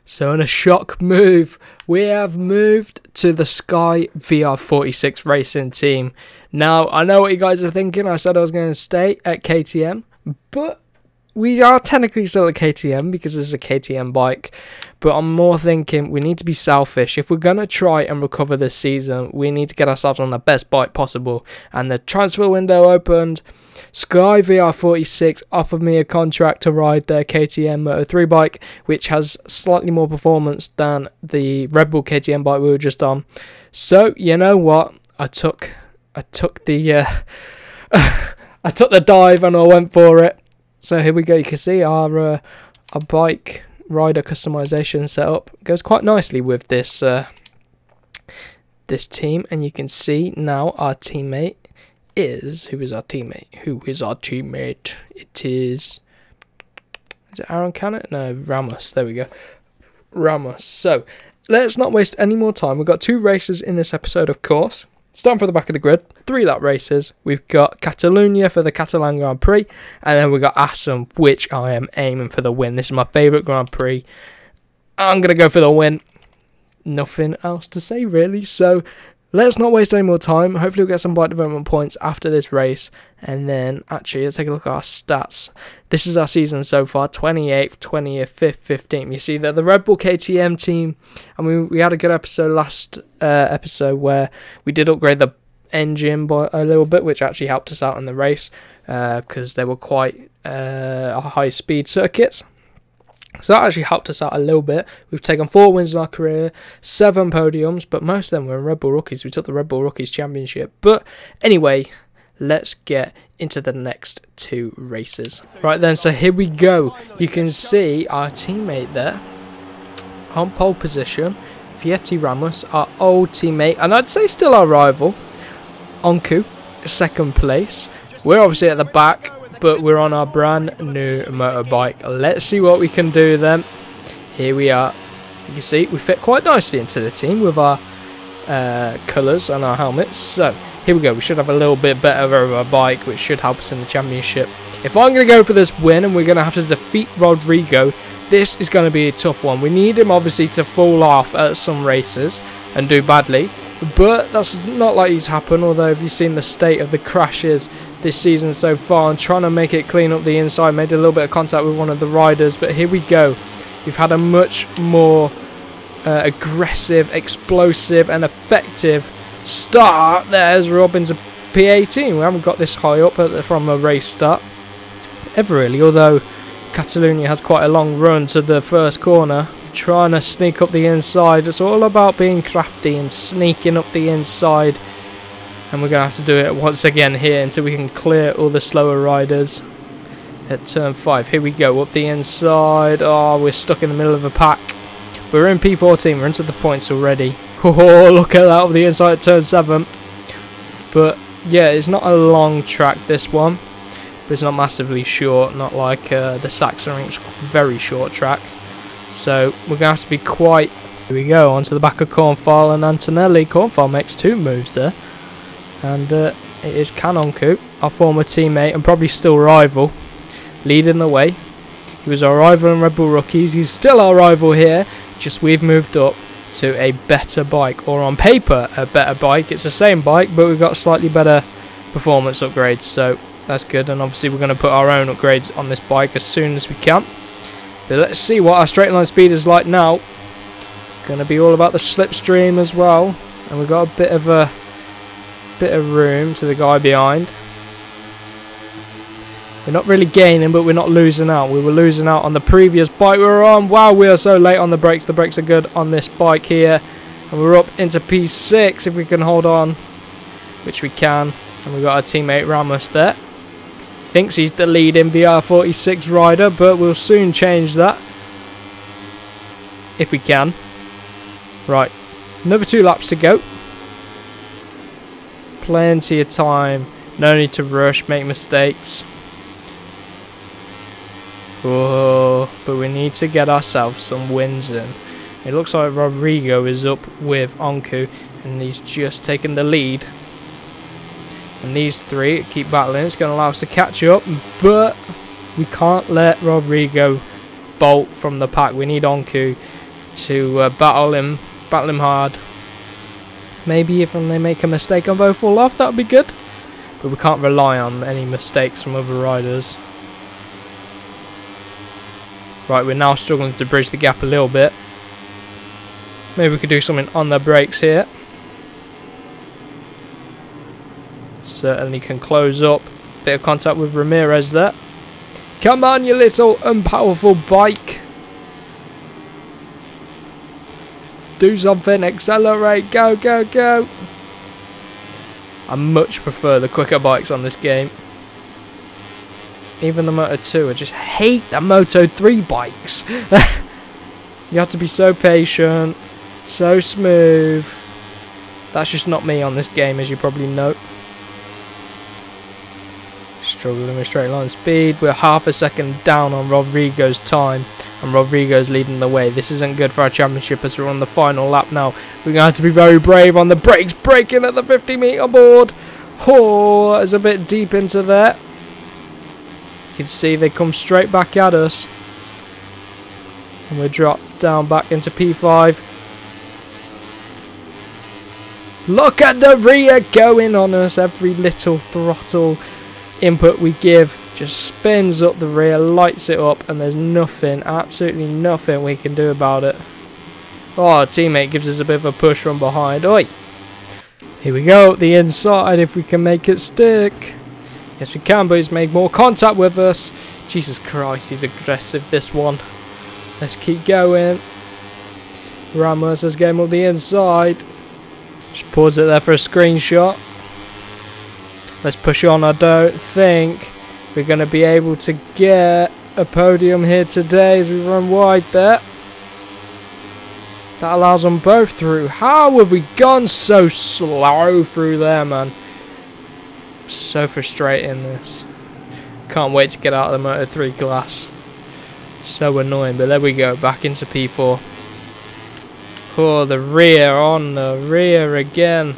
So in a shock move, we have moved to the Sky VR46 racing team. Now, I know what you guys are thinking. I said I was going to stay at KTM, but we are technically still at KTM because this is a KTM bike. But I'm more thinking we need to be selfish. If we're going to try and recover this season, we need to get ourselves on the best bike possible. And the transfer window opened. Sky VR46 offered me a contract to ride their KTM Moto3 bike, which has slightly more performance than the Red Bull KTM bike we were just on. So, you know what? I took the I took the dive and I went for it. So here we go. You can see our bike rider customization setup goes quite nicely with this this team, and you can see now our teammate is Who is our teammate? It is it Aaron Canet? No, Ramos. There we go, Ramos. So let's not waste any more time. We've got 2 races in this episode, of course. Starting from the back of the grid, 3 lap races. We've got Catalonia for the Catalan Grand Prix, and then we've got Assen, which I am aiming for the win. This is my favourite Grand Prix. I'm going to go for the win. Nothing else to say, really. So let's not waste any more time. Hopefully we'll get some bike development points after this race. And then, actually, let's take a look at our stats. This is our season so far, 28th, 20th, 5th, 15th. You see that the Red Bull KTM team, I mean, we had a good episode last episode where we did upgrade the engine by a little bit, which actually helped us out in the race because they were quite high-speed circuits. So that actually helped us out a little bit. We've taken 4 wins in our career, 7 podiums, but most of them were in Red Bull Rookies. We took the Red Bull Rookies Championship. But anyway, let's get into the next 2 races. Right then, so here we go. You can see our teammate there on pole position, Vietti Ramos, our old teammate, and I'd say still our rival, Onku, 2nd place. We're obviously at the back, but we're on our brand new motorbike. Let's see what we can do then. Here we are. You can see we fit quite nicely into the team with our colours and our helmets. So here we go. We should have a little bit better of a bike, which should help us in the championship. If I'm going to go for this win and we're going to have to defeat Rodrigo, this is going to be a tough one. We need him obviously to fall off at some races and do badly, but that's not likely to happen. Although if you've seen the state of the crashes this season so far, and trying to make it clean up the inside, made a little bit of contact with one of the riders, but here we go. We've had a much more aggressive, explosive and effective start there as we're up into P18. We haven't got this high up from a race start ever really, although Catalonia has quite a long run to the first corner, trying to sneak up the inside. It's all about being crafty and sneaking up the inside, and we're going to have to do it once again here until we can clear all the slower riders at turn 5. Here we go, up the inside. Oh, we're stuck in the middle of a pack. We're in P14, we're into the points already. Oh, look at that, up the inside at turn 7. But yeah, it's not a long track, this one, but it's not massively short, not like the Sachsenring's very short track. So we're going to have to be quite... Here we go, onto the back of Cornfall and Antonelli. Cornfall makes 2 moves there. And it is Kanonku, our former teammate and probably still rival, leading the way. He was our rival in Red Bull Rookies. He's still our rival here, just we've moved up to a better bike, or on paper a better bike. It's the same bike, but we've got slightly better performance upgrades, so that's good. And obviously we're going to put our own upgrades on this bike as soon as we can. But let's see what our straight line speed is like now. Going to be all about the slipstream as well, and we've got a bit of room to the guy behind. We're not really gaining, but we're not losing out. We were losing out on the previous bike we were on. Wow, we are so late on the brakes. The brakes are good on this bike here. And we're up into P6 if we can hold on, which we can. And we've got our teammate Ramos there. Thinks he's the leading VR46 rider, but we'll soon change that if we can. Right, another 2 laps to go. Plenty of time. No need to rush, make mistakes. Oh, but we need to get ourselves some wins in. It looks like Rodrigo is up with Onku, and he's just taken the lead. And these 3 keep battling. It's going to allow us to catch up, but we can't let Rodrigo bolt from the pack. We need Onku to battle him hard. Maybe if they make a mistake and both fall off, that would be good. But we can't rely on any mistakes from other riders. Right, we're now struggling to bridge the gap a little bit. Maybe we could do something on the brakes here. Certainly can close up. Bit of contact with Ramirez there. Come on, you little unpowerful bike. Do something, accelerate, go, go, go. I much prefer the quicker bikes on this game. Even the Moto 2, I just hate the Moto 3 bikes. You have to be so patient, so smooth. That's just not me on this game, as you probably know. Struggling with straight line speed. We're half a second down on Rodrigo's time, and Rodrigo's leading the way. This isn't good for our championship as we're on the final lap now. We're going to have to be very brave on the brakes, braking at the 50-meter board. Oh, it's a bit deep into there. You can see they come straight back at us. And we drop down back into P5. Look at the rear going on us. Every little throttle input we give just spins up the rear, lights it up, and there's nothing, absolutely nothing we can do about it. Oh, our teammate gives us a bit of a push from behind. Oi! Here we go, the inside, if we can make it stick. Yes, we can, but he's made more contact with us. Jesus Christ, he's aggressive, this one. Let's keep going. Ramos has game up the inside. Just pause it there for a screenshot. Let's push on. I don't think we're going to be able to get a podium here today as we run wide there. That allows them both through. How have we gone so slow through there, man? So frustrating, this. Can't wait to get out of the Moto 3 class. So annoying, but there we go, back into P4. Oh, the rear, on the rear again.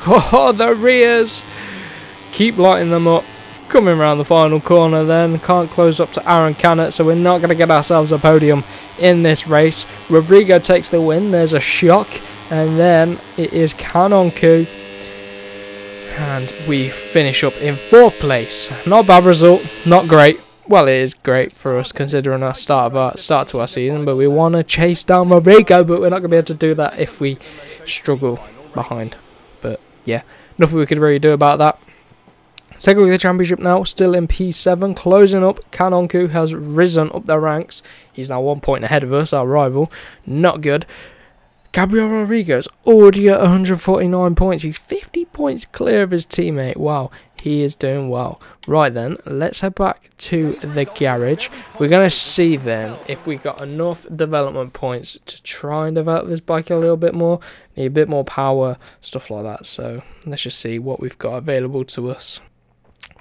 Oh, the rears. Keep lighting them up. Coming around the final corner then. Can't close up to Aaron Canet, so we're not going to get ourselves a podium in this race. Rodrigo takes the win. There's a shock. And then it is Kanonku. And we finish up in 4th place. Not a bad result. Not great. Well, it is great for us considering our start to our season. But we want to chase down Rodrigo. But we're not going to be able to do that if we struggle behind. But yeah, nothing we could really do about that. Take a look at the championship now, still in P7, closing up. Kanonku has risen up the ranks. He's now 1 point ahead of us, our rival. Not good. Gabriel Rodriguez already at 149 points. He's 50 points clear of his teammate. Wow, he is doing well. Right then, let's head back to the garage. We're going to see then if we got enough development points to try and develop this bike a little bit more. Need a bit more power, stuff like that. So let's just see what we've got available to us.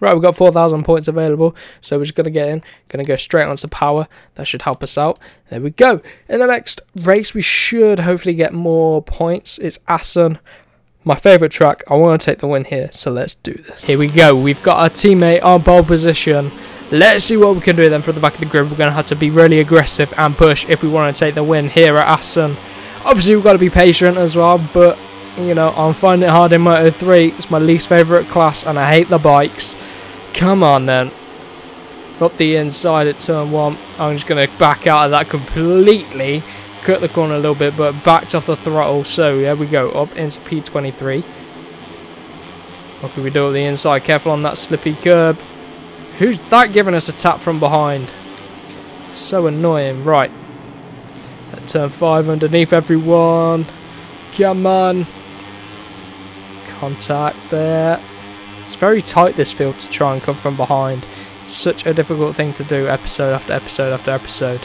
Right, we've got 4,000 points available, so we're just going to get in, going to go straight onto power. That should help us out. There we go. In the next race, we should hopefully get more points. It's Assen, my favourite track. I want to take the win here, so let's do this. Here we go. We've got our teammate on pole position. Let's see what we can do then from the back of the grid. We're going to have to be really aggressive and push if we want to take the win here at Assen. Obviously, we've got to be patient as well, but you know, I'm finding it hard in Moto 3. It's my least favourite class, and I hate the bikes. Come on then. Up the inside at turn 1. I'm just going to back out of that completely. Cut the corner a little bit, but backed off the throttle. So there we go. Up into P23. What can we do at the inside? Careful on that slippy curb. Who's that giving us a tap from behind? So annoying. Right. At turn 5 underneath everyone. Come on. Contact there. It's very tight, this field, to try and come from behind. Such a difficult thing to do episode after episode after episode.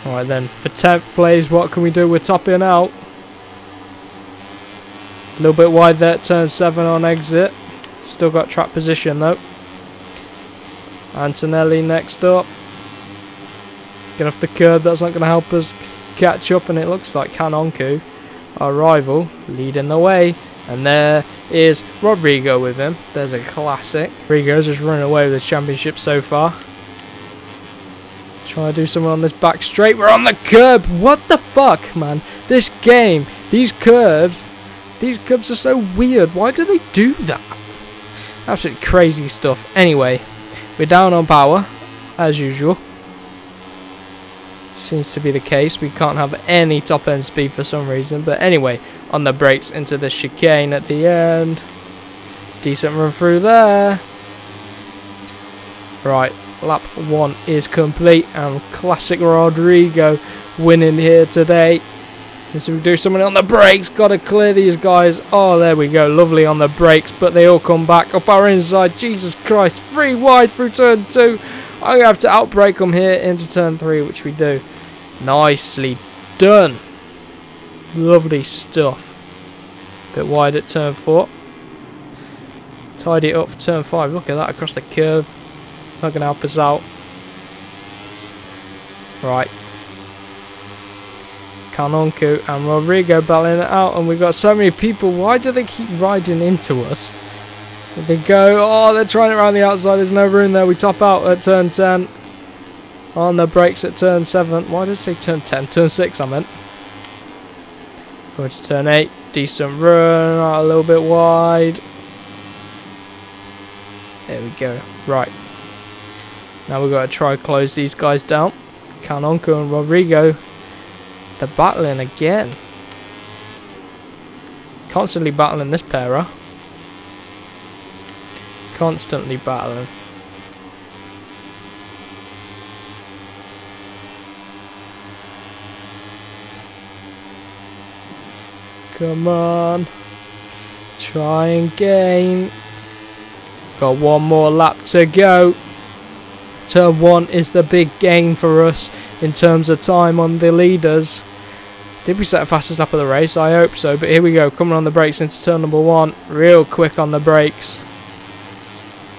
Alright then, for 10th place, what can we do? We're topping out. A little bit wide there at turn 7 on exit. Still got track position though. Antonelli next up. Get off the curb, that's not going to help us catch up, and it looks like Kanonku, our rival, leading the way. And there is Rodrigo with him. There's a classic. Rodrigo's just running away with the championship so far. Try to do something on this back straight. We're on the curb. What the fuck, man? This game, these curbs are so weird. Why do they do that? Absolutely crazy stuff. Anyway, we're down on power, as usual. Seems to be the case. We can't have any top end speed for some reason. But anyway, on the brakes into the chicane at the end. Decent run through there. Right, lap 1 is complete. And classic Rodrigo winning here today. So we do something on the brakes. Got to clear these guys. Oh, there we go. Lovely on the brakes. But they all come back up our inside. Jesus Christ. 3 wide through turn 2. I'm going to have to outbrake them here into turn 3, which we do. Nicely done. Lovely stuff. Bit wide at turn 4. Tidy it up for turn 5. Look at that across the curve. Not going to help us out. Right. Canonco and Rodrigo battling it out, and we've got so many people. Why do they keep riding into us? They go, oh, they're trying it around the outside. There's no room there. We top out at turn 10. On the brakes at turn 7. Why did I say turn 10? Turn 6 I meant. Going to turn 8. Decent run. A little bit wide. There we go. Right. Now we've got to try close these guys down. Canonco and Rodrigo. They're battling again. Constantly battling this pair. Constantly battling. Come on. Try and gain. Got one more lap to go. Turn 1 is the big gain for us in terms of time on the leaders. Did we set the fastest lap of the race? I hope so. But here we go. Coming on the brakes into turn number 1. Real quick on the brakes.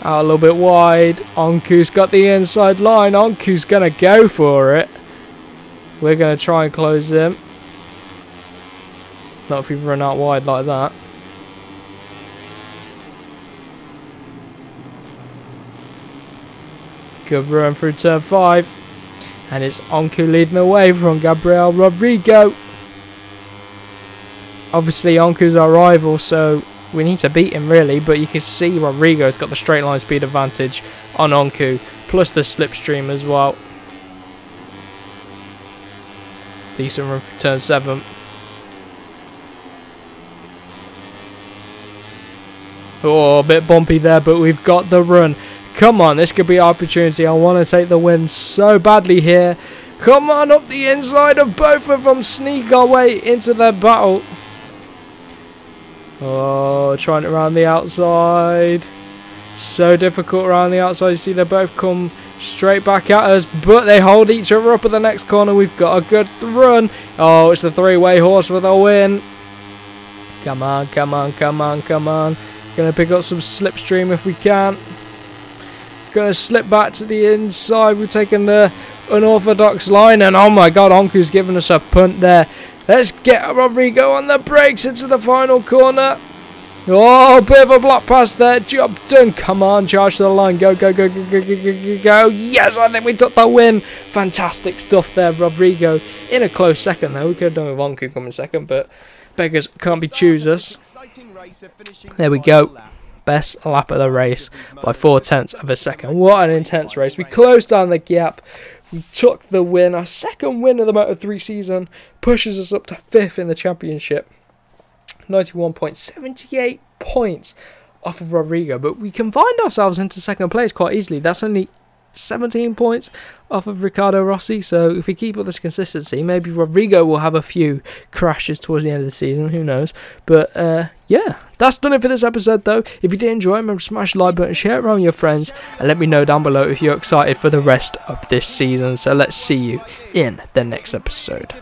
Out a little bit wide. Onku's got the inside line. Onku's going to go for it. We're going to try and close him. Not if we run out wide like that. Good run through turn 5. And it's Onku leading the way from Gabriel Rodrigo. Obviously Onku's our rival, so we need to beat him really. But you can see Rodrigo's got the straight line speed advantage on Onku. Plus the slipstream as well. Decent run for turn 7. Oh, a bit bumpy there, but we've got the run. Come on, this could be our opportunity. I want to take the win so badly here. Come on, up the inside of both of them. Sneak our way into their battle. Oh, trying it around the outside. So difficult around the outside. You see they both come straight back at us, but they hold each other up at the next corner. We've got a good run. Oh, it's the 3-way horse for the win. Come on, come on, come on, come on. Gonna pick up some slipstream if we can. Gonna slip back to the inside. We've taken the unorthodox line, and oh my god, Onku's giving us a punt there. Let's get Rodrigo on the brakes into the final corner. Oh, bit of a block pass there. Job done. Come on, charge to the line. Go, go, go, go, go, go, go, go, go. Yes, I think we took the win. Fantastic stuff there, Rodrigo. In a close second though. We could have done with Onku coming second, but beggars can't be choosers. There we go. Best lap of the race by 0.4 of a second. What an intense race. We closed down the gap. We took the win. Our second win of the Moto3 season pushes us up to 5th in the championship. 91.78 points off of Rodrigo. But we can find ourselves into second place quite easily. That's only 17 points off of Ricardo Rossi. So if we keep up this consistency, maybe Rodrigo will have a few crashes towards the end of the season. Who knows? But yeah, that's done it for this episode though. If you did enjoy it, remember to smash the like button, share it around with your friends, and let me know down below if you're excited for the rest of this season. So let's see you in the next episode.